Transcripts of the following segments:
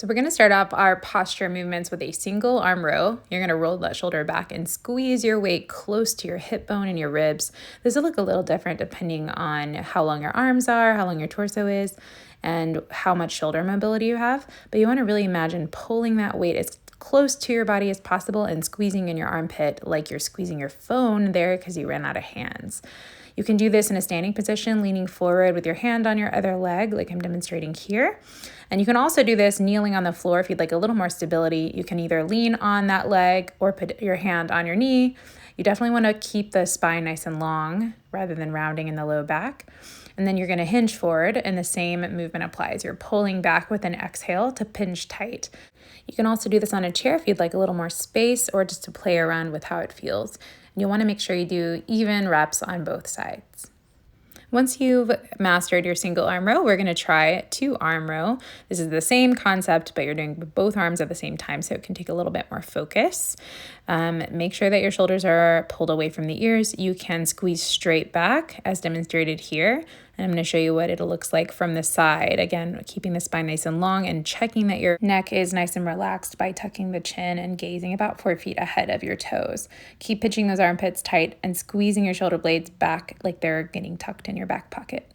So we're going to start off our posture movements with a single arm row. You're going to roll that shoulder back and squeeze your weight close to your hip bone and your ribs. This will look a little different depending on how long your arms are, how long your torso is, and how much shoulder mobility you have. But you want to really imagine pulling that weight as close to your body as possible and squeezing in your armpit like you're squeezing your phone there because you ran out of hands. You can do this in a standing position, leaning forward with your hand on your other leg, like I'm demonstrating here. And you can also do this kneeling on the floor if you'd like a little more stability. You can either lean on that leg or put your hand on your knee. You definitely want to keep the spine nice and long rather than rounding in the low back. And then you're going to hinge forward, and the same movement applies. You're pulling back with an exhale to pinch tight. You can also do this on a chair if you'd like a little more space or just to play around with how it feels. And you'll want to make sure you do even reps on both sides. Once you've mastered your single arm row, we're going to try 2-arm row. This is the same concept, but you're doing both arms at the same time, so it can take a little bit more focus. Make sure that your shoulders are pulled away from the ears. You can squeeze straight back as demonstrated here. And I'm going to show you what it looks like from the side. Again, keeping the spine nice and long and checking that your neck is nice and relaxed by tucking the chin and gazing about 4 feet ahead of your toes. Keep pitching those armpits tight and squeezing your shoulder blades back like they're getting tucked in your back pocket.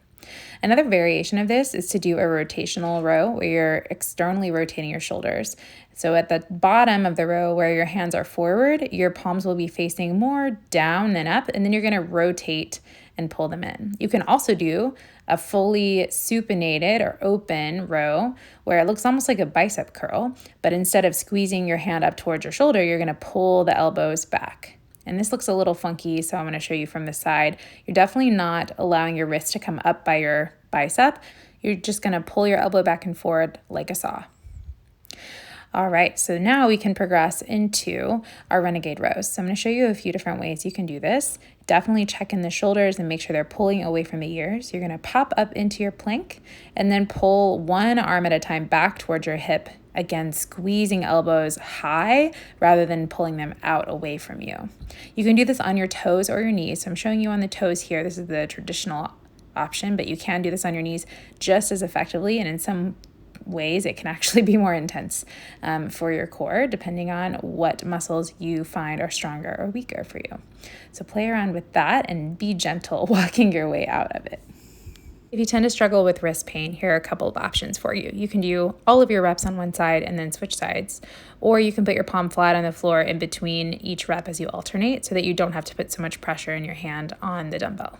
Another variation of this is to do a rotational row where you're externally rotating your shoulders. So at the bottom of the row where your hands are forward, your palms will be facing more down than up, and then you're going to rotate and pull them in. You can also do a fully supinated or open row where it looks almost like a bicep curl, but instead of squeezing your hand up towards your shoulder, you're going to pull the elbows back. And this looks a little funky, so I'm going to show you from the side. You're definitely not allowing your wrist to come up by your bicep. You're just going to pull your elbow back and forward like a saw. All right, so now we can progress into our Renegade Rows. So I'm going to show you a few different ways you can do this. Definitely check in the shoulders and make sure they're pulling away from the ears. You're going to pop up into your plank and then pull one arm at a time back towards your hip. Again, squeezing elbows high rather than pulling them out away from you. You can do this on your toes or your knees. So I'm showing you on the toes here. This is the traditional option, but you can do this on your knees just as effectively, and in some ways it can actually be more intense for your core depending on what muscles you find are stronger or weaker for you. So play around with that and be gentle walking your way out of it. If you tend to struggle with wrist pain, here are a couple of options for you. You can do all of your reps on one side and then switch sides, or you can put your palm flat on the floor in between each rep as you alternate so that you don't have to put so much pressure in your hand on the dumbbell.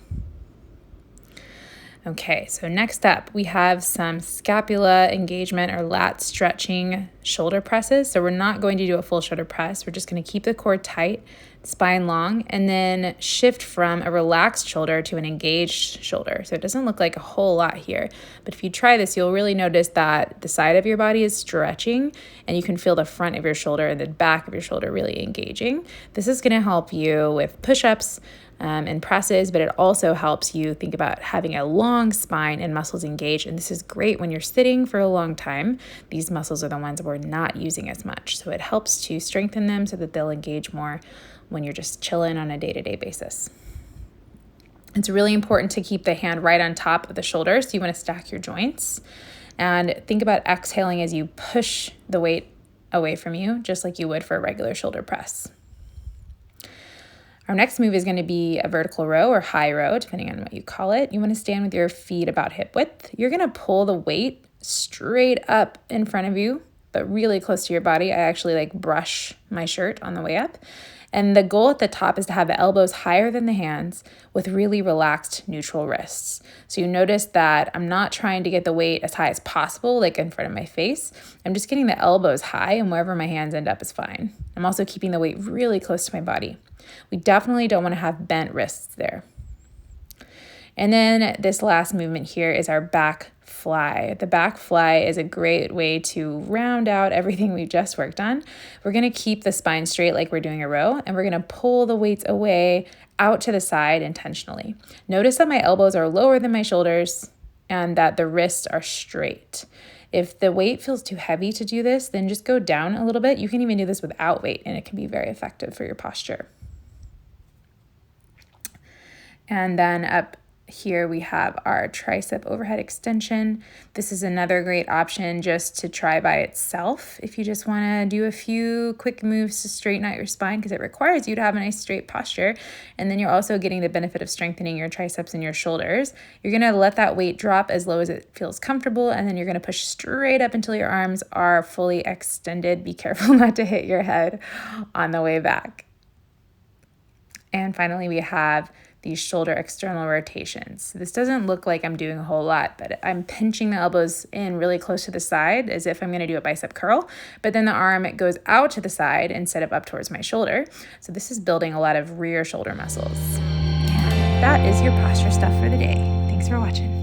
Okay, so next up, we have some scapula engagement or lat stretching shoulder presses. So we're not going to do a full shoulder press. We're just going to keep the core tight, spine long, and then shift from a relaxed shoulder to an engaged shoulder. So it doesn't look like a whole lot here, but if you try this, you'll really notice that the side of your body is stretching and you can feel the front of your shoulder and the back of your shoulder really engaging. This is going to help you with push-ups, and presses, but it also helps you think about having a long spine and muscles engaged. And this is great when you're sitting for a long time. These muscles are the ones we're not using as much. So it helps to strengthen them so that they'll engage more when you're just chilling on a day-to-day basis. It's really important to keep the hand right on top of the shoulder. So you want to stack your joints and think about exhaling as you push the weight away from you, just like you would for a regular shoulder press. Our next move is going to be a vertical row or high row, depending on what you call it. You want to stand with your feet about hip width. You're going to pull the weight straight up in front of you, but really close to your body. I actually brush my shirt on the way up. And the goal at the top is to have the elbows higher than the hands with really relaxed neutral wrists. So you notice that I'm not trying to get the weight as high as possible, like in front of my face. I'm just getting the elbows high, and wherever my hands end up is fine. I'm also keeping the weight really close to my body. We definitely don't want to have bent wrists there. And then this last movement here is our back fly. The back fly is a great way to round out everything we've just worked on. We're going to keep the spine straight like we're doing a row, and we're going to pull the weights away out to the side intentionally. Notice that my elbows are lower than my shoulders and that the wrists are straight. If the weight feels too heavy to do this, then just go down a little bit. You can even do this without weight, and it can be very effective for your posture. And then up Here we have our tricep overhead extension. This is another great option just to try by itself if you just want to do a few quick moves to straighten out your spine, because it requires you to have a nice straight posture. And then you're also getting the benefit of strengthening your triceps and your shoulders. You're going to let that weight drop as low as it feels comfortable, and then you're going to push straight up until your arms are fully extended. Be careful not to hit your head on the way back. And finally, we have these shoulder external rotations. This doesn't look like I'm doing a whole lot, but I'm pinching the elbows in really close to the side as if I'm going to do a bicep curl, but then the arm, it goes out to the side instead of up towards my shoulder. So this is building a lot of rear shoulder muscles. And that is your posture stuff for the day. Thanks for watching.